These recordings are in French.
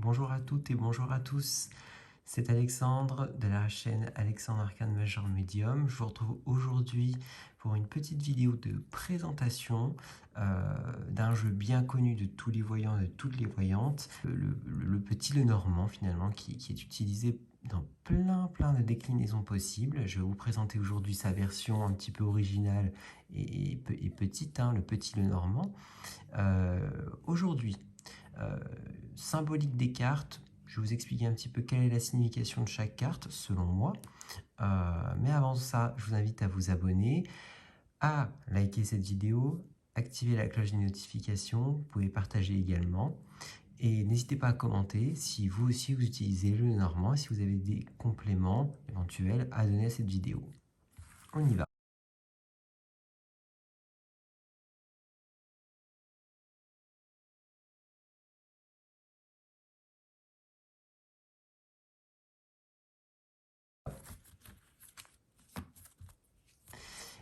Bonjour à toutes et bonjour à tous, c'est Alexandre de la chaîne Alexandre Arcane Major Medium. Je vous retrouve aujourd'hui pour une petite vidéo de présentation d'un jeu bien connu de tous les voyants et de toutes les voyantes, le petit Lenormand finalement qui est utilisé dans plein de déclinaisons possibles. Je vais vous présenter aujourd'hui sa version un petit peu originale et petite, le petit Lenormand. Aujourd'hui, symbolique des cartes, je vais vous expliquer un petit peu quelle est la signification de chaque carte, selon moi. Mais avant ça, je vous invite à vous abonner, à liker cette vidéo, activer la cloche des notifications, vous pouvez partager également. Et n'hésitez pas à commenter si vous aussi vous utilisez le Normand, si vous avez des compléments éventuels à donner à cette vidéo. On y va.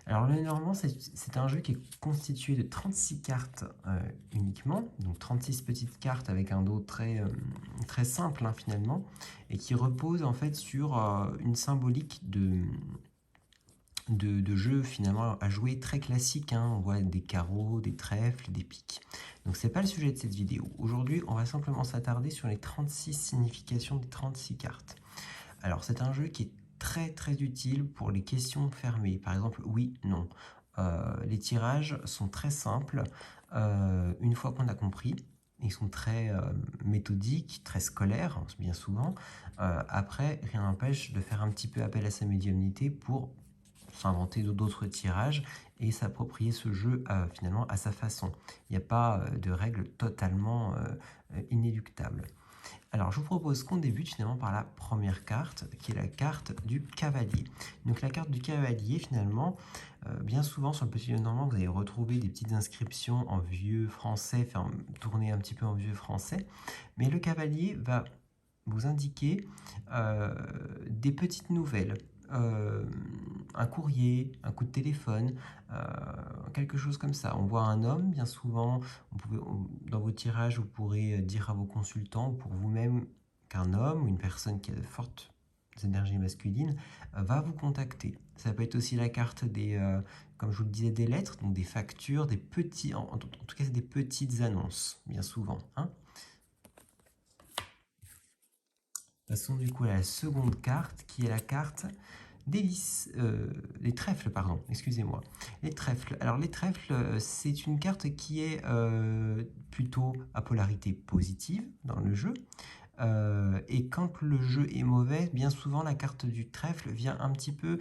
Alors le Normand, c'est un jeu qui est constitué de 36 cartes uniquement, donc 36 petites cartes avec un dos très simple finalement, et qui repose en fait sur une symbolique de jeu finalement à jouer très classique. On voit des carreaux, des trèfles, des piques. Donc c'est pas le sujet de cette vidéo. Aujourd'hui, on va simplement s'attarder sur les 36 significations des 36 cartes. Alors c'est un jeu qui est très utile pour les questions fermées, par exemple oui, non. Les tirages sont très simples, une fois qu'on a compris, ils sont très méthodiques, très scolaires, bien souvent. Après, rien n'empêche de faire un petit peu appel à sa médiumnité pour s'inventer d'autres tirages et s'approprier ce jeu finalement à sa façon. Il n'y a pas de règles totalement inéluctables. Alors, je vous propose qu'on débute finalement par la première carte, qui est la carte du cavalier. Donc, la carte du cavalier, finalement, bien souvent sur le petit Lenormand, vous allez retrouver des petites inscriptions en vieux français, enfin, tournées un petit peu en vieux français. Mais le cavalier va vous indiquer des petites nouvelles. Un courrier, un coup de téléphone, quelque chose comme ça. On voit un homme, bien souvent, dans vos tirages, vous pourrez dire à vos consultants, ou pour vous-même, qu'un homme ou une personne qui a de fortes énergies masculines va vous contacter. Ça peut être aussi la carte des, comme je vous le disais, des lettres, donc des factures, des petits, en tout cas, c'est des petites annonces, bien souvent. Passons du coup à la seconde carte, qui est la carte des les trèfles, pardon, excusez-moi. Les trèfles. Alors les trèfles, c'est une carte qui est plutôt à polarité positive dans le jeu. Et quand le jeu est mauvais, bien souvent la carte du trèfle vient un petit peu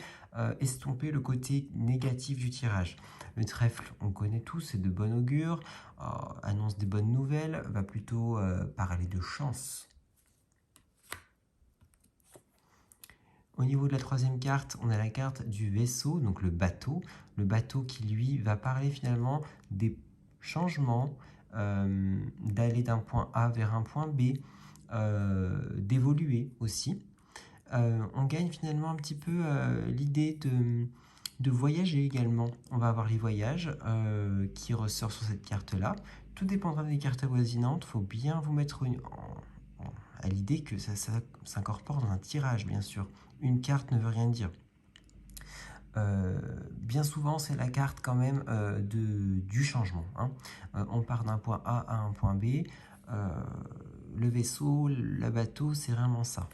estomper le côté négatif du tirage. Le trèfle, on connaît tous, c'est de bon augure, annonce des bonnes nouvelles, va plutôt parler de chance. Au niveau de la troisième carte, on a la carte du vaisseau, donc le bateau. Le bateau qui, lui, va parler finalement des changements, d'aller d'un point A vers un point B, d'évoluer aussi. On gagne finalement un petit peu l'idée de voyager également. On va avoir les voyages qui ressortent sur cette carte-là. Tout dépendra des cartes avoisinantes. Il faut bien vous mettre à l'idée que ça s'incorpore dans un tirage, bien sûr. Une carte ne veut rien dire. Bien souvent, c'est la carte quand même du changement. On part d'un point A à un point B. Le vaisseau, le bateau, c'est vraiment ça.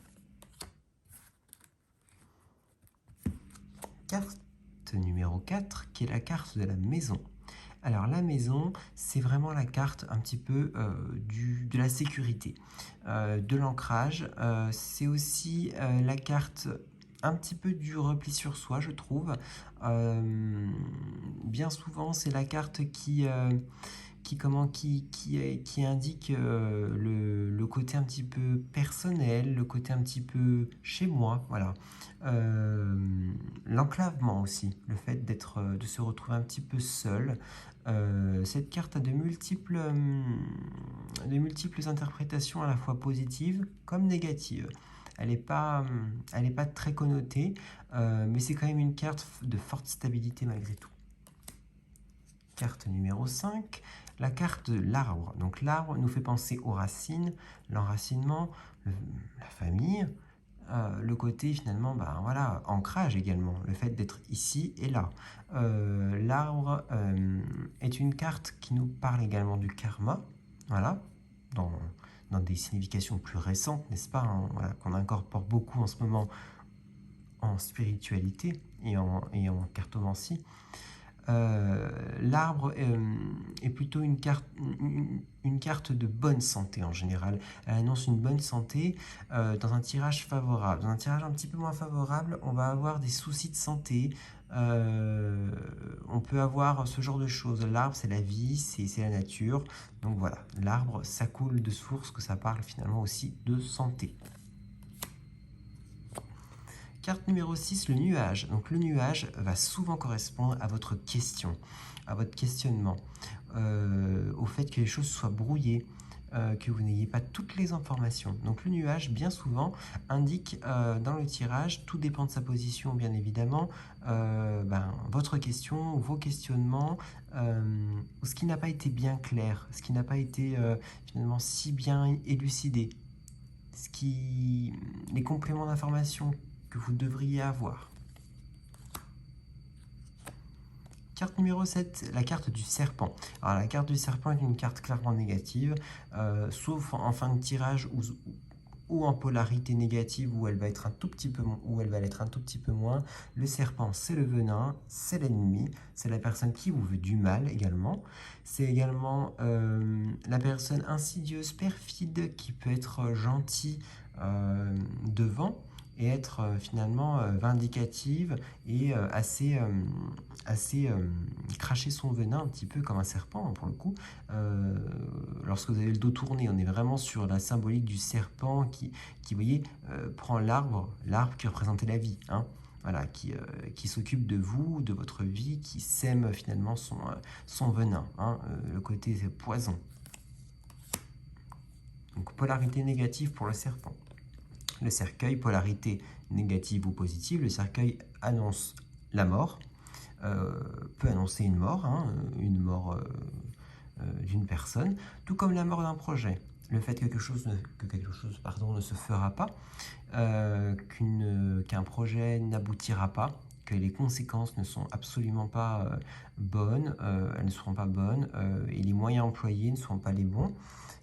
Carte numéro 4, qui est la carte de la maison. Alors la maison, c'est vraiment la carte un petit peu de la sécurité, de l'ancrage. C'est aussi la carte un petit peu du repli sur soi, je trouve. Bien souvent, c'est la carte qui indique le côté un petit peu personnel, le côté un petit peu chez moi, voilà. L'enclavement aussi, le fait de se retrouver un petit peu seul. Cette carte a de multiples interprétations à la fois positives comme négatives. Elle n'est pas très connotée, mais c'est quand même une carte de forte stabilité malgré tout. Carte numéro 5, la carte de l'arbre. Donc l'arbre nous fait penser aux racines, l'enracinement, la famille, le côté finalement, ben, voilà, ancrage également, le fait d'être ici et là. L'arbre est une carte qui nous parle également du karma, voilà, dans, dans des significations plus récentes, n'est-ce pas, hein, voilà, qu'on incorpore beaucoup en ce moment en spiritualité et en cartomancie. L'arbre est plutôt une carte de bonne santé en général. Elle annonce une bonne santé dans un tirage favorable. Dans un tirage un petit peu moins favorable, on va avoir des soucis de santé. On peut avoir ce genre de choses. L'arbre, c'est la vie, c'est la nature. Donc voilà, l'arbre, ça coule de source, que ça parle finalement aussi de santé. Carte numéro 6, le nuage. Donc le nuage va souvent correspondre à votre question, à votre questionnement, au fait que les choses soient brouillées, que vous n'ayez pas toutes les informations. Donc le nuage, bien souvent, indique dans le tirage, tout dépend de sa position bien évidemment, votre question, vos questionnements, ou ce qui n'a pas été bien clair, ce qui n'a pas été finalement si bien élucidé, les compléments d'information que vous devriez avoir. Carte numéro 7, la carte du serpent. Alors la carte du serpent est une carte clairement négative, sauf en fin de tirage ou en polarité négative où elle va être un tout petit peu moins. Le serpent, c'est le venin, c'est l'ennemi, c'est la personne qui vous veut du mal également. C'est également la personne insidieuse, perfide, qui peut être gentille devant et être finalement vindicative et assez cracher son venin un petit peu comme un serpent pour le coup. Lorsque vous avez le dos tourné, on est vraiment sur la symbolique du serpent qui vous voyez, prend l'arbre qui représentait la vie, hein, voilà, qui s'occupe de vous, de votre vie, qui sème finalement son venin, hein, le côté poison. Donc polarité négative pour le serpent. Le cercueil, polarité négative ou positive, le cercueil annonce la mort, peut annoncer une mort, hein, d'une personne, tout comme la mort d'un projet. Le fait que quelque chose ne se fera pas, qu'un projet n'aboutira pas, que les conséquences ne sont absolument pas bonnes, elles ne seront pas bonnes, et les moyens employés ne seront pas les bons.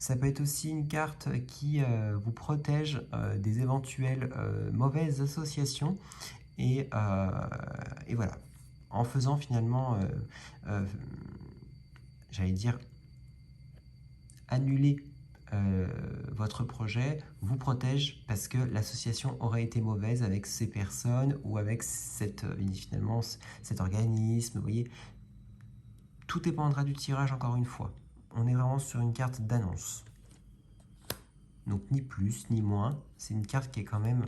Ça peut être aussi une carte qui vous protège des éventuelles mauvaises associations et voilà, en faisant finalement, j'allais dire, annuler votre projet, vous protège parce que l'association aurait été mauvaise avec ces personnes ou avec finalement cet organisme. Vous voyez, tout dépendra du tirage encore une fois. On est vraiment sur une carte d'annonce. Donc ni plus ni moins, c'est une carte qui est quand même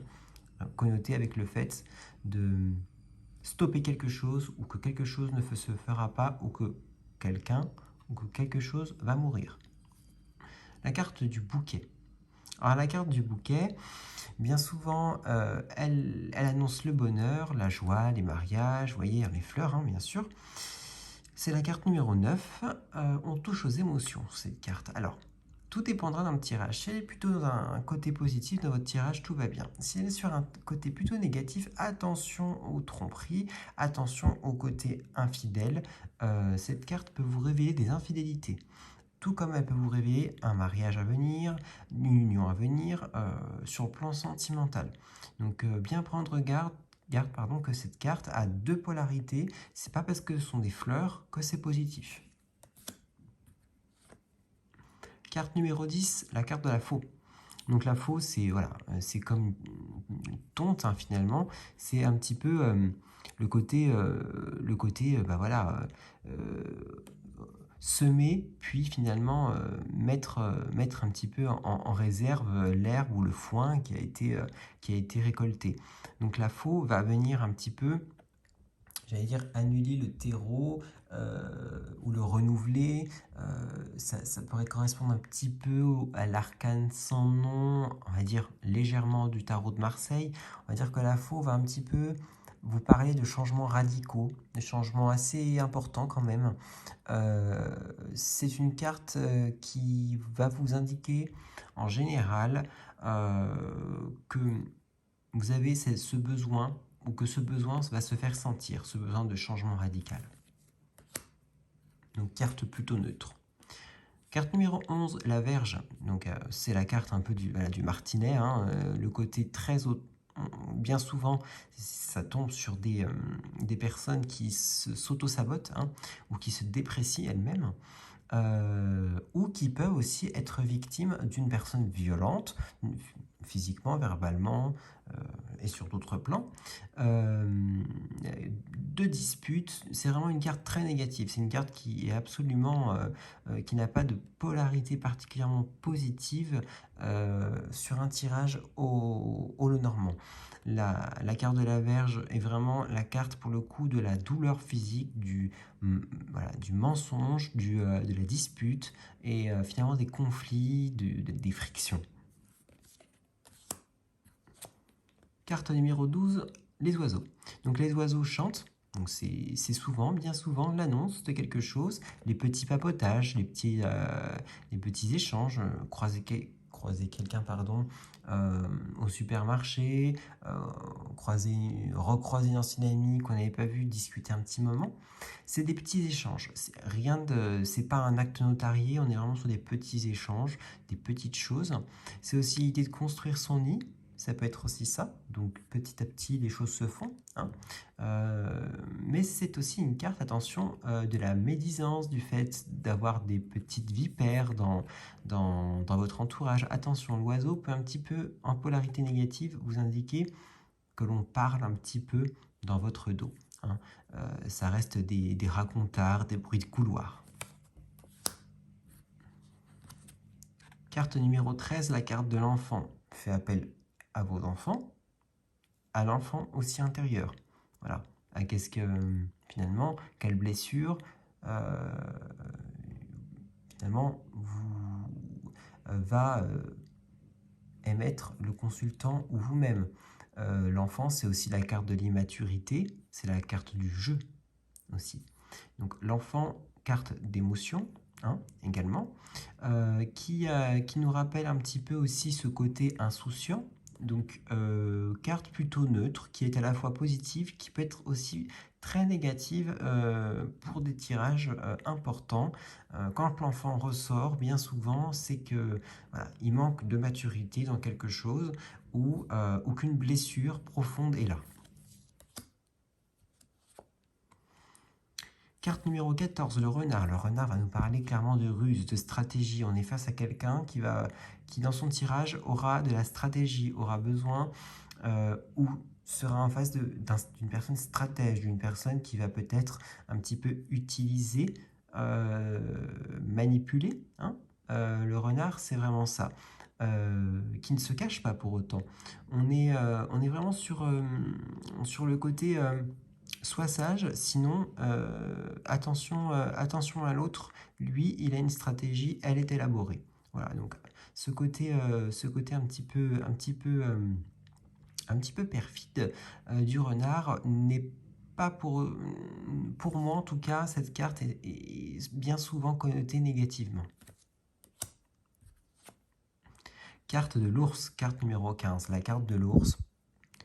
connotée avec le fait de stopper quelque chose ou que quelque chose ne se fera pas ou que quelqu'un ou que quelque chose va mourir. La carte du bouquet. Alors la carte du bouquet, bien souvent, elle annonce le bonheur, la joie, les mariages, vous voyez, les fleurs, hein, bien sûr. C'est la carte numéro 9, on touche aux émotions, cette carte. Alors, tout dépendra d'un tirage. Si elle est plutôt dans un côté positif de votre tirage, tout va bien. Si elle est sur un côté plutôt négatif, attention aux tromperies, attention au côté infidèle. Cette carte peut vous révéler des infidélités. Tout comme elle peut vous révéler un mariage à venir, une union à venir, sur le plan sentimental. Donc bien prendre garde que cette carte a deux polarités. C'est pas parce que ce sont des fleurs que c'est positif. Carte numéro 10, la carte de la faux. Donc la faux, c'est voilà, c'est comme une tonte, hein, finalement. C'est un petit peu le côté semer, puis finalement mettre un petit peu en réserve l'herbe ou le foin qui a été récolté. Donc la faux va venir un petit peu, j'allais dire, annuler le terreau ou le renouveler. Ça pourrait correspondre un petit peu à l'arcane sans nom, on va dire légèrement du tarot de Marseille. On va dire que la faux va un petit peu vous parler de changements radicaux, de changements assez importants quand même. C'est une carte qui va vous indiquer en général que vous avez ce besoin, ou que ce besoin va se faire sentir, ce besoin de changement radical. Donc carte plutôt neutre. Carte numéro 11, la Vierge. Donc c'est la carte un peu du martinet, hein, le côté très haut. Bien souvent, ça tombe sur des personnes qui s'auto-sabotent, hein, ou qui se déprécient elles-mêmes, ou qui peuvent aussi être victimes d'une personne violente, physiquement, verbalement, et sur d'autres plans, de disputes. C'est vraiment une carte très négative. C'est une carte qui est absolument, qui n'a pas de polarité particulièrement positive sur un tirage au Lenormand. La carte de la Vierge est vraiment la carte pour le coup de la douleur physique, du mensonge, de la dispute et finalement des conflits, des frictions. Carte numéro 12, les oiseaux. Donc les oiseaux chantent, donc c'est souvent, bien souvent, l'annonce de quelque chose, les petits papotages, les petits échanges, croiser quelqu'un au supermarché, recroiser une ancienne amie qu'on n'avait pas vu, discuter un petit moment. C'est des petits échanges. C'est pas un acte notarié, on est vraiment sur des petits échanges, des petites choses. C'est aussi l'idée de construire son nid. Ça peut être aussi ça, donc petit à petit les choses se font, hein. Mais c'est aussi une carte, attention, de la médisance, du fait d'avoir des petites vipères dans votre entourage. Attention, l'oiseau peut un petit peu, en polarité négative, vous indiquer que l'on parle un petit peu dans votre dos, hein. Ça reste des racontards, des bruits de couloir. Carte numéro 13, la carte de l'enfant. Fait appel à vos enfants, à l'enfant aussi intérieur. Voilà. Qu'est-ce que, finalement, quelle blessure, finalement, va émettre le consultant ou vous-même. L'enfant, c'est aussi la carte de l'immaturité, c'est la carte du jeu aussi. Donc l'enfant, carte d'émotion, hein, également, qui nous rappelle un petit peu aussi ce côté insouciant. Donc carte plutôt neutre, qui est à la fois positive, qui peut être aussi très négative pour des tirages importants. Quand l'enfant ressort, bien souvent, c'est que voilà, il manque de maturité dans quelque chose, ou qu'une blessure profonde est là. Carte numéro 14, le renard. Le renard va nous parler clairement de ruse, de stratégie. On est face à quelqu'un qui dans son tirage, aura de la stratégie, aura besoin ou sera en face d'une personne stratège, d'une personne qui va peut-être un petit peu utiliser, manipuler, hein. Le renard, c'est vraiment ça. Qui ne se cache pas pour autant. On est vraiment sur le côté... sois sage, sinon attention à l'autre, lui il a une stratégie, elle est élaborée. Voilà, donc ce côté un petit peu perfide du renard n'est pas pour moi en tout cas, cette carte est bien souvent connotée négativement. Carte de l'ours, carte numéro 15, la carte de l'ours.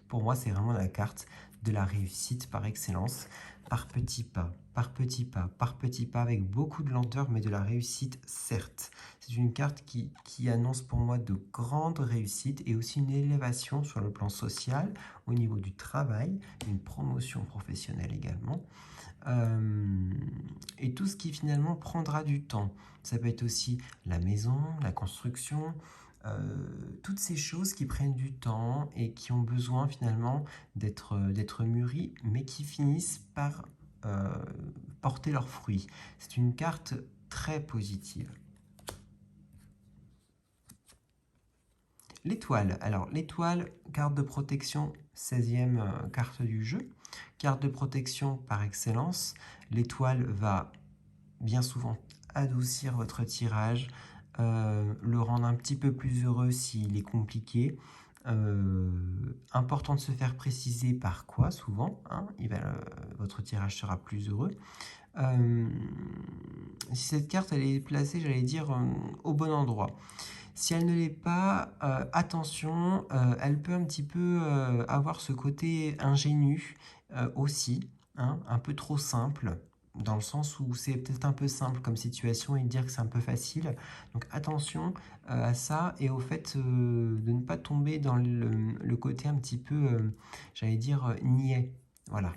Pour moi, c'est vraiment la carte de la réussite par excellence, par petits pas, par petits pas, par petits pas, avec beaucoup de lenteur, mais de la réussite, certes. C'est une carte qui annonce pour moi de grandes réussites et aussi une élévation sur le plan social, au niveau du travail, une promotion professionnelle également. Et tout ce qui finalement prendra du temps. Ça peut être aussi la maison, la construction, toutes ces choses qui prennent du temps et qui ont besoin finalement d'être mûries, mais qui finissent par porter leurs fruits. C'est une carte très positive. L'étoile. Alors, l'étoile, carte de protection, 16e carte du jeu. Carte de protection par excellence. L'étoile va bien souvent adoucir votre tirage, le rendre un petit peu plus heureux s'il est compliqué. Important de se faire préciser par quoi, souvent, hein, votre tirage sera plus heureux. Si cette carte elle est placée, j'allais dire, au bon endroit. Si elle ne l'est pas, attention, elle peut un petit peu avoir ce côté ingénu aussi, hein, un peu trop simple, dans le sens où c'est peut-être un peu simple comme situation et dire que c'est un peu facile. Donc attention à ça et au fait de ne pas tomber dans le côté un petit peu, j'allais dire, niais. Voilà.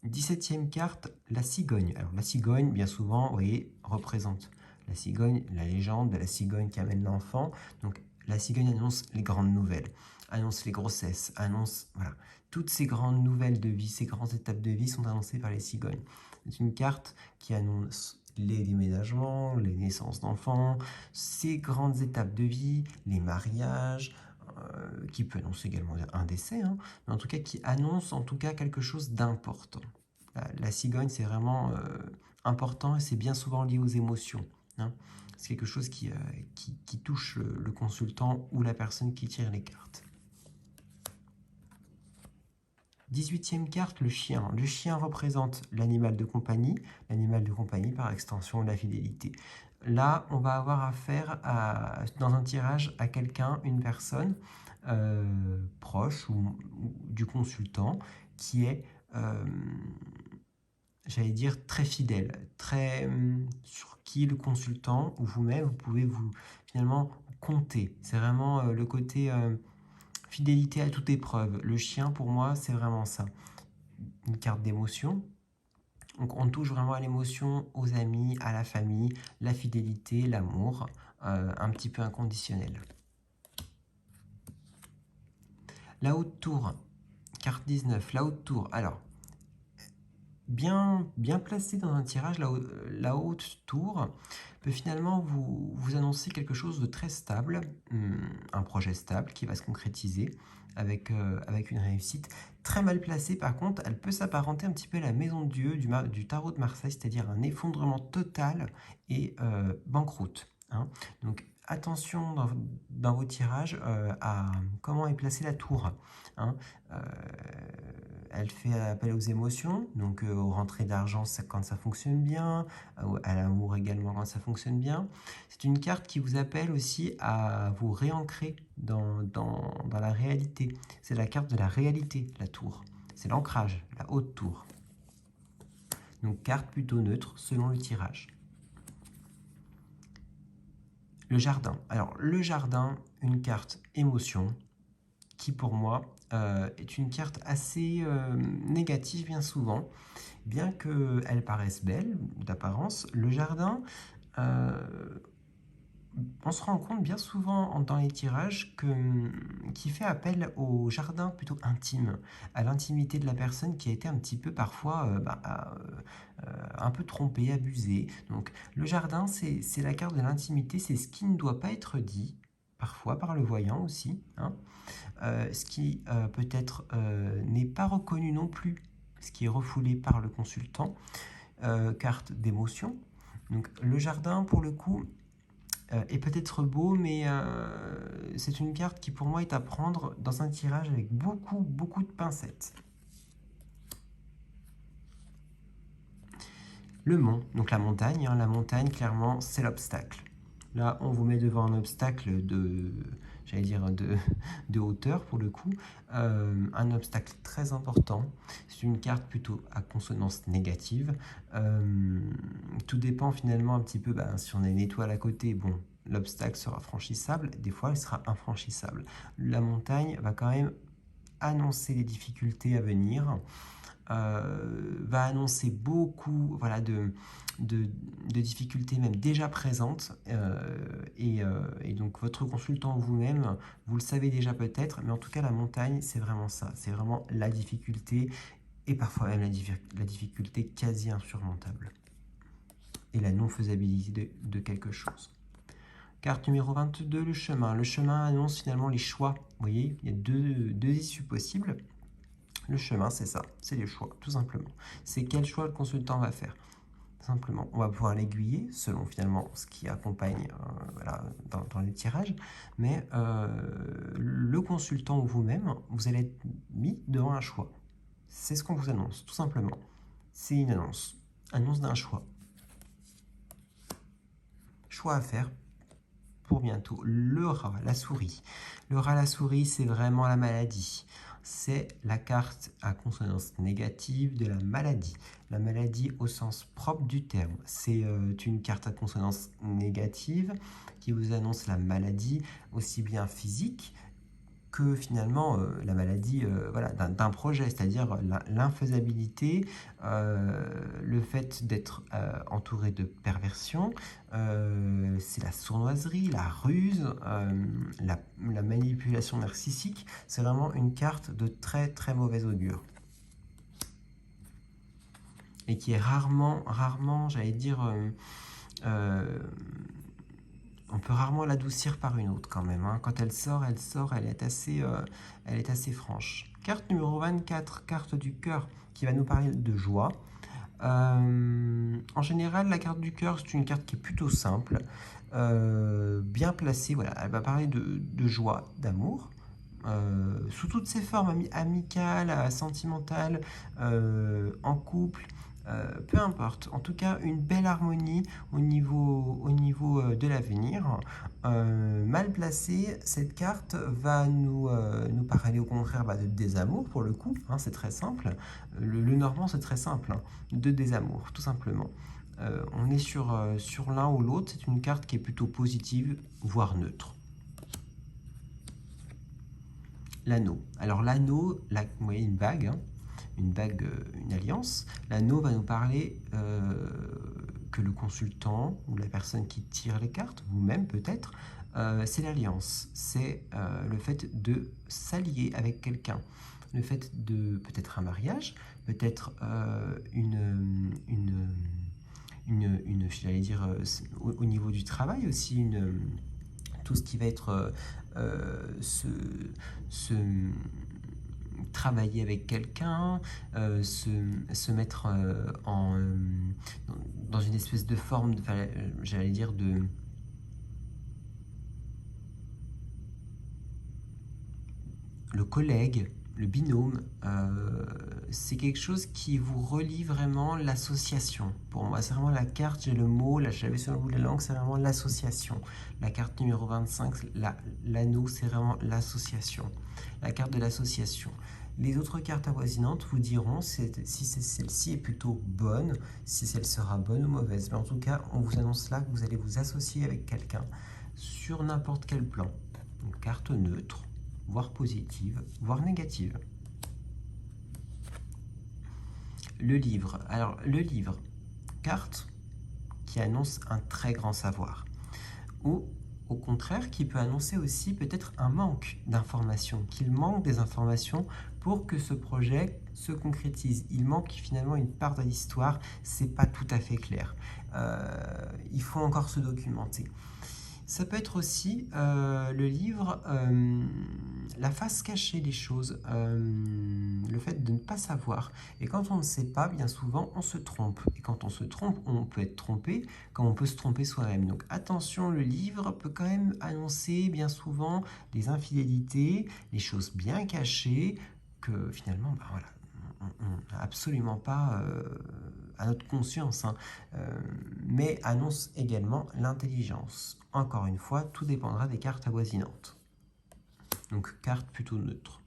17e carte, la cigogne. Alors la cigogne, bien souvent, vous voyez, représente la cigogne, la légende de la cigogne qui amène l'enfant. Donc la cigogne annonce les grandes nouvelles, annonce les grossesses, annonce, voilà, toutes ces grandes nouvelles de vie, ces grandes étapes de vie sont annoncées par les cigognes. C'est une carte qui annonce les déménagements, les naissances d'enfants, ces grandes étapes de vie, les mariages, qui peut annoncer également un décès, hein, mais en tout cas qui annonce en tout cas quelque chose d'important. La cigogne, c'est vraiment important et c'est bien souvent lié aux émotions, hein. C'est quelque chose qui touche le consultant ou la personne qui tire les cartes. 18e carte, le chien. Le chien représente l'animal de compagnie par extension la fidélité. Là, on va avoir affaire dans un tirage à quelqu'un, une personne proche ou du consultant qui est, j'allais dire, très fidèle, très sur qui le consultant ou vous-même, vous pouvez finalement compter. C'est vraiment le côté fidélité à toute épreuve. Le chien, pour moi, c'est vraiment ça. Une carte d'émotion. Donc on touche vraiment à l'émotion, aux amis, à la famille, la fidélité, l'amour, un petit peu inconditionnel. La haute tour, carte 19, la haute tour. Alors, bien placée dans un tirage, la haute tour peut finalement vous annoncer quelque chose de très stable, un projet stable qui va se concrétiser avec une réussite. Très mal placée par contre, elle peut s'apparenter un petit peu à la maison de Dieu du tarot de Marseille, c'est-à-dire un effondrement total et banqueroute, hein. Donc attention dans vos tirages à comment est placée la tour, hein. Elle fait appel aux émotions, donc aux rentrées d'argent quand ça fonctionne bien, à l'amour également quand ça fonctionne bien. C'est une carte qui vous appelle aussi à vous réancrer dans la réalité. C'est la carte de la réalité, la tour. C'est l'ancrage, la haute tour. Donc carte plutôt neutre selon le tirage. Le jardin. Alors le jardin, une carte émotion qui pour moi est une carte assez négative bien souvent. Bien qu'elle paraisse belle d'apparence, le jardin, on se rend compte bien souvent dans les tirages qu'il fait appel au jardin plutôt intime, à l'intimité de la personne qui a été un petit peu parfois un peu trompée, abusée. Donc le jardin, c'est la carte de l'intimité, c'est ce qui ne doit pas être dit, parfois par le voyant aussi, hein. Ce qui peut-être n'est pas reconnu non plus, ce qui est refoulé par le consultant. Carte d'émotion. Donc le jardin, pour le coup, est peut-être beau, mais c'est une carte qui pour moi est à prendre dans un tirage avec beaucoup de pincettes. Le mont, donc la montagne, hein, la montagne clairement c'est l'obstacle. Là on vous met devant un obstacle j'allais dire de hauteur pour le coup, un obstacle très important. C'est une carte plutôt à consonance négative. Tout dépend finalement un petit peu, si on a une étoile à côté, bon, l'obstacle sera franchissable, des fois il sera infranchissable. La montagne va quand même annoncer les difficultés à venir, va annoncer beaucoup, voilà, de difficultés même déjà présentes, et donc votre consultant vous-même, vous le savez déjà peut-être, mais en tout cas la montagne c'est vraiment ça, c'est vraiment la difficulté et parfois même la difficulté quasi insurmontable et la non-faisabilité de quelque chose. Carte numéro 22, le chemin. Le chemin annonce finalement les choix. Vous voyez, il y a deux issues possibles. Le chemin, c'est ça, c'est les choix, tout simplement. C'est quel choix le consultant va faire. tout simplement. On va pouvoir l'aiguiller selon finalement ce qui accompagne voilà, dans les tirages, mais le consultant ou vous-même, vous allez être mis devant un choix. C'est ce qu'on vous annonce, tout simplement. C'est une annonce. Annonce d'un choix. Choix à faire pour bientôt. Le rat, la souris. Le rat, la souris, c'est vraiment la maladie. C'est la carte à consonance négative de la maladie. La maladie au sens propre du terme. C'est une carte à consonance négative qui vous annonce la maladie, aussi bien physique que finalement la maladie voilà, d'un projet, c'est-à-dire l'infaisabilité, le fait d'être entouré de perversion, c'est la sournoiserie, la ruse, la manipulation narcissique. C'est vraiment une carte de très très mauvais augure. Et qui est rarement, j'allais dire, on peut rarement l'adoucir par une autre quand même. Hein. Quand elle sort, elle est assez franche. Carte numéro 24, carte du cœur, qui va nous parler de joie. En général, la carte du cœur, c'est une carte qui est plutôt simple, bien placée. Voilà, elle va parler de joie, d'amour. Sous toutes ses formes, amicales, sentimentales, en couple, peu importe. En tout cas, une belle harmonie au niveau de l'avenir. Mal placée, cette carte va nous parler au contraire de désamour pour le coup. Hein, c'est très simple. Le normand, c'est très simple. Hein, de désamour, tout simplement. On est sur l'un ou l'autre. C'est une carte qui est plutôt positive, voire neutre. L'anneau. Alors l'anneau, vous voyez une bague, hein, une alliance. L'anneau va nous parler que le consultant ou la personne qui tire les cartes, vous-même peut-être, c'est l'alliance. C'est le fait de s'allier avec quelqu'un. Le fait de peut-être un mariage, peut-être j'allais dire, au niveau du travail aussi, tout ce qui va être travailler avec quelqu'un, se mettre dans une espèce de forme, j'allais dire, le collègue, le binôme, c'est quelque chose qui vous relie vraiment l'association. Pour moi, c'est vraiment la carte, j'ai le mot, là je l'avais sur le bout de la langue, c'est vraiment l'association. La carte numéro 25, l'anneau, c'est vraiment l'association. La carte de l'association. Les autres cartes avoisinantes vous diront si celle-ci est plutôt bonne, si elle sera bonne ou mauvaise. Mais en tout cas, on vous annonce là que vous allez vous associer avec quelqu'un sur n'importe quel plan. Une carte neutre, voire positive, voire négative. Le livre. Alors, le livre, carte qui annonce un très grand savoir. Ou, au contraire, qui peut annoncer aussi peut-être un manque d'informations, qu'il manque des informations pour que ce projet se concrétise. Il manque finalement une part de l'histoire, c'est pas tout à fait clair. Il faut encore se documenter. Ça peut être aussi le livre, la face cachée des choses, le fait de ne pas savoir. Et quand on ne sait pas, bien souvent, on se trompe. Et quand on se trompe, on peut être trompé, comme on peut se tromper soi-même. Donc attention, le livre peut quand même annoncer bien souvent des infidélités, des choses bien cachées, que finalement, voilà, on n'a absolument pas à notre conscience, hein, mais annonce également l'intelligence. Encore une fois, tout dépendra des cartes avoisinantes. Donc, carte plutôt neutre.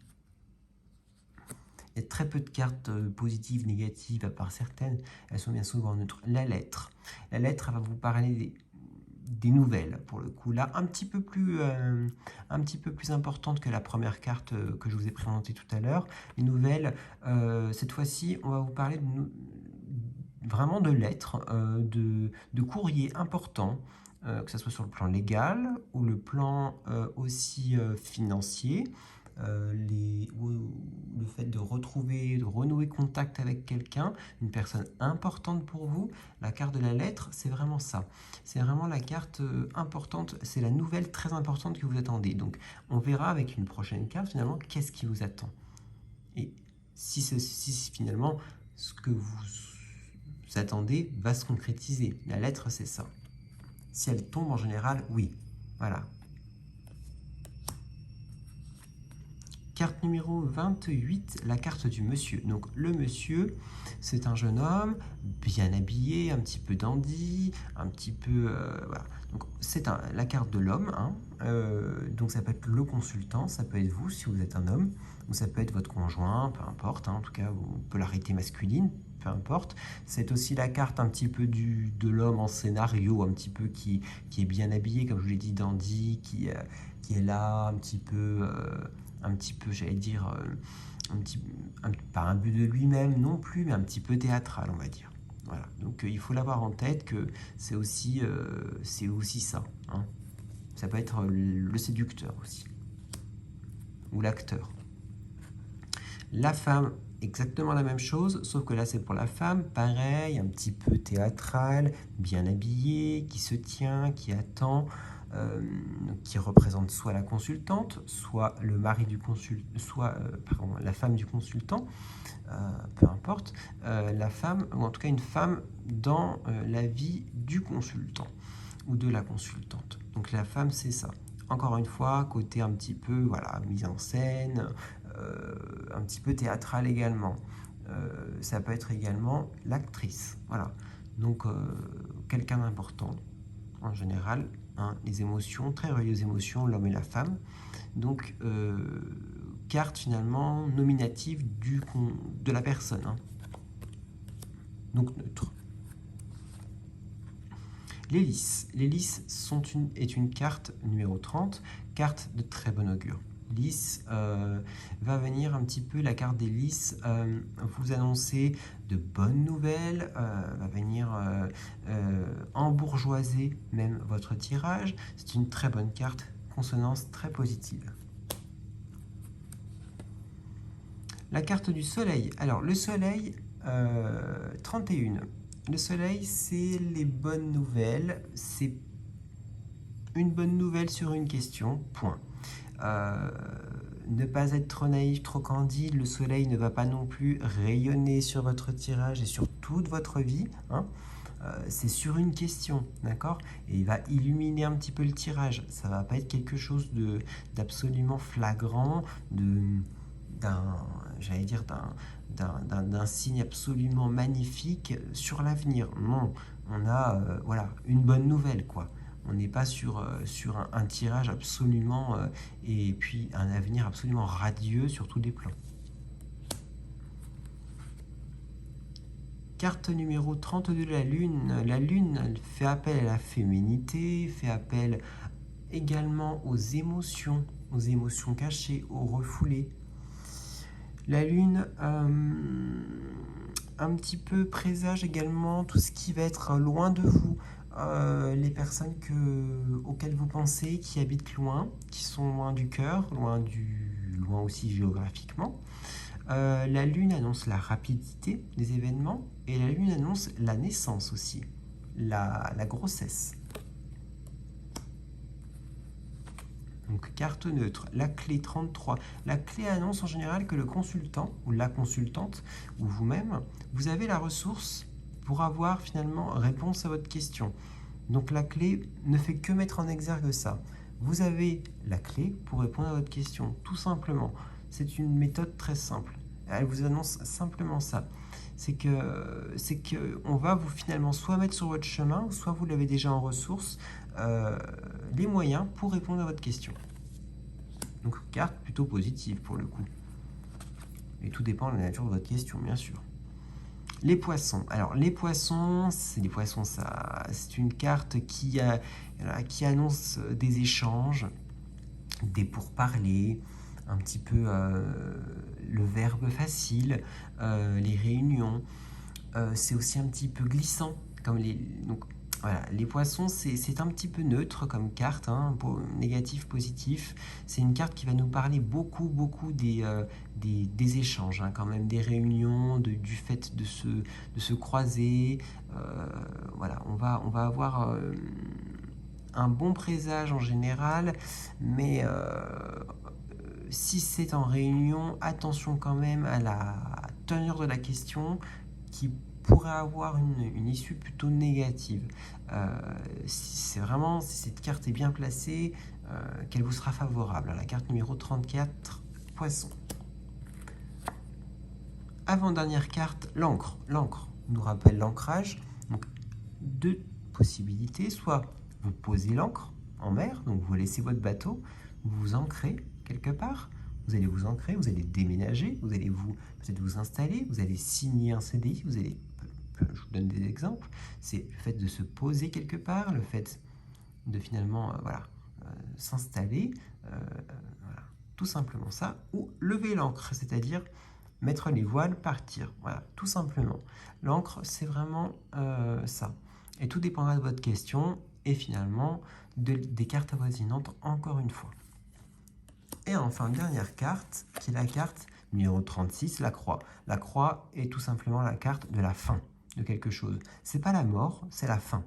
Il y a très peu de cartes positives, négatives, à part certaines, elles sont bien souvent neutres. La lettre. La lettre, elle va vous parler des nouvelles, pour le coup. Là, un petit peu plus importante que la première carte que je vous ai présentée tout à l'heure. Les nouvelles, cette fois-ci, on va vous parler vraiment de lettres, de courriers importants, que ce soit sur le plan légal ou le plan aussi financier. Le fait de retrouver, de renouer contact avec quelqu'un, une personne importante pour vous, la carte de la lettre, c'est vraiment ça. C'est vraiment la carte importante, c'est la nouvelle très importante que vous attendez. Donc on verra avec une prochaine carte finalement qu'est-ce qui vous attend. Et si finalement ce que vous vous attendez va se concrétiser. La lettre, c'est ça. Si elle tombe, en général, oui. Voilà. Carte numéro 28, la carte du monsieur. Donc le monsieur, c'est un jeune homme, bien habillé, un petit peu dandy, un petit peu... voilà. Donc c'est la carte de l'homme. Hein. Donc ça peut être le consultant, ça peut être vous si vous êtes un homme, ou ça peut être votre conjoint, peu importe. Hein. En tout cas, ou polarité masculine, peu importe. C'est aussi la carte un petit peu de l'homme en scénario, un petit peu qui est bien habillé, comme je vous l'ai dit, dandy, qui est là, un petit peu, j'allais dire, pas un but de lui-même non plus, mais un petit peu théâtral, on va dire. Voilà. Donc il faut l'avoir en tête que c'est aussi ça. Hein. Ça peut être le séducteur aussi, ou l'acteur. La femme, exactement la même chose, sauf que là c'est pour la femme, pareil, un petit peu théâtral, bien habillée, qui se tient, qui attend, qui représente soit la consultante, soit le mari du consultant, soit la femme du consultant, peu importe, la femme, ou en tout cas une femme dans la vie du consultant ou de la consultante. Donc la femme, c'est ça. Encore une fois, côté un petit peu, voilà, mise en scène, un petit peu théâtral également. Ça peut être également l'actrice, voilà. Donc quelqu'un d'important, en général, hein, les émotions, très reliées aux émotions, l'homme et la femme. Donc carte finalement nominative de la personne, hein. Donc neutre. Les lys. Les lys est une carte numéro 30, carte de très bon augure. Lys va venir un petit peu, la carte des lys vous annoncer de bonnes nouvelles, va venir embourgeoiser même votre tirage. C'est une très bonne carte, consonance très positive. La carte du soleil. Alors le soleil, 31. Le soleil, c'est les bonnes nouvelles, c'est une bonne nouvelle sur une question, point. Ne pas être trop naïf, trop candide, le soleil ne va pas non plus rayonner sur votre tirage et sur toute votre vie, hein. C'est sur une question, d'accord? Et il va illuminer un petit peu le tirage, ça va pas être quelque chose d'absolument flagrant, j'allais dire d'un signe absolument magnifique sur l'avenir. Non, on a voilà, une bonne nouvelle, quoi. On n'est pas sur un tirage absolument et puis un avenir absolument radieux sur tous les plans. Carte numéro 32 de la Lune. La Lune, elle fait appel à la féminité, fait appel également aux émotions cachées, aux refoulées. La Lune, un petit peu présage également tout ce qui va être loin de vous, les personnes auxquelles vous pensez, qui habitent loin, qui sont loin du cœur, loin aussi géographiquement. La Lune annonce la rapidité des événements et la Lune annonce la naissance aussi, la grossesse. Donc carte neutre, la clé 33. La clé annonce en général que le consultant ou la consultante ou vous-même, vous avez la ressource pour avoir finalement réponse à votre question. Donc la clé ne fait que mettre en exergue ça. Vous avez la clé pour répondre à votre question, tout simplement. C'est une méthode très simple. Elle vous annonce simplement ça. C'est que on va vous finalement soit mettre sur votre chemin, soit vous l'avez déjà en ressources, les moyens pour répondre à votre question. Donc carte plutôt positive pour le coup. Et tout dépend de la nature de votre question, bien sûr. Les poissons. Alors les poissons, c'est une carte qui annonce des échanges, des pourparlers, un petit peu le verbe facile, les réunions. C'est aussi un petit peu glissant, comme donc voilà, les poissons, c'est un petit peu neutre comme carte, hein, négatif, positif. C'est une carte qui va nous parler beaucoup des échanges, hein, quand même, des réunions, du fait de se croiser. Voilà, on va avoir un bon présage en général, mais si c'est en réunion, attention quand même à la teneur de la question qui pourrait avoir une issue plutôt négative. Si cette carte est bien placée, qu'elle vous sera favorable. La carte numéro 34, Poisson. Avant-dernière carte, l'encre. L'encre nous rappelle l'ancrage. Donc, deux possibilités. Soit vous posez l'encre en mer, donc vous laissez votre bateau, vous vous ancrez quelque part, vous allez vous ancrer, vous allez déménager, vous allez peut-être vous installer, vous allez signer un CDI, je vous donne des exemples, c'est le fait de se poser quelque part, le fait de finalement s'installer, voilà, tout simplement ça, ou lever l'ancre, c'est-à-dire mettre les voiles, partir, voilà, tout simplement. L'ancre, c'est vraiment ça. Et tout dépendra de votre question et finalement des cartes avoisinantes encore une fois. Et enfin, dernière carte, qui est la carte numéro 36, la croix. La croix est tout simplement la carte de la fin de quelque chose. C'est pas la mort, c'est la fin.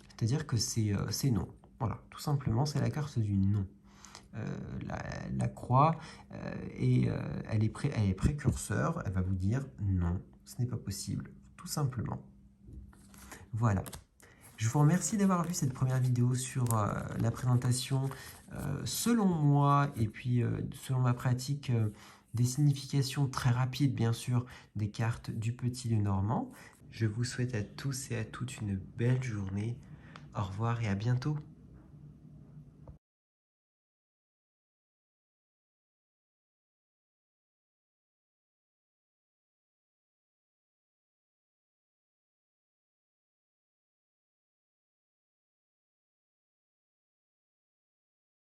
C'est-à-dire que c'est non. Voilà, tout simplement, c'est la carte du non. La croix, elle est précurseur, elle va vous dire non, ce n'est pas possible, tout simplement. Voilà. Je vous remercie d'avoir vu cette première vidéo sur la présentation selon moi et puis selon ma pratique des significations très rapides bien sûr des cartes du Petit Lenormand. Je vous souhaite à tous et à toutes une belle journée. Au revoir et à bientôt.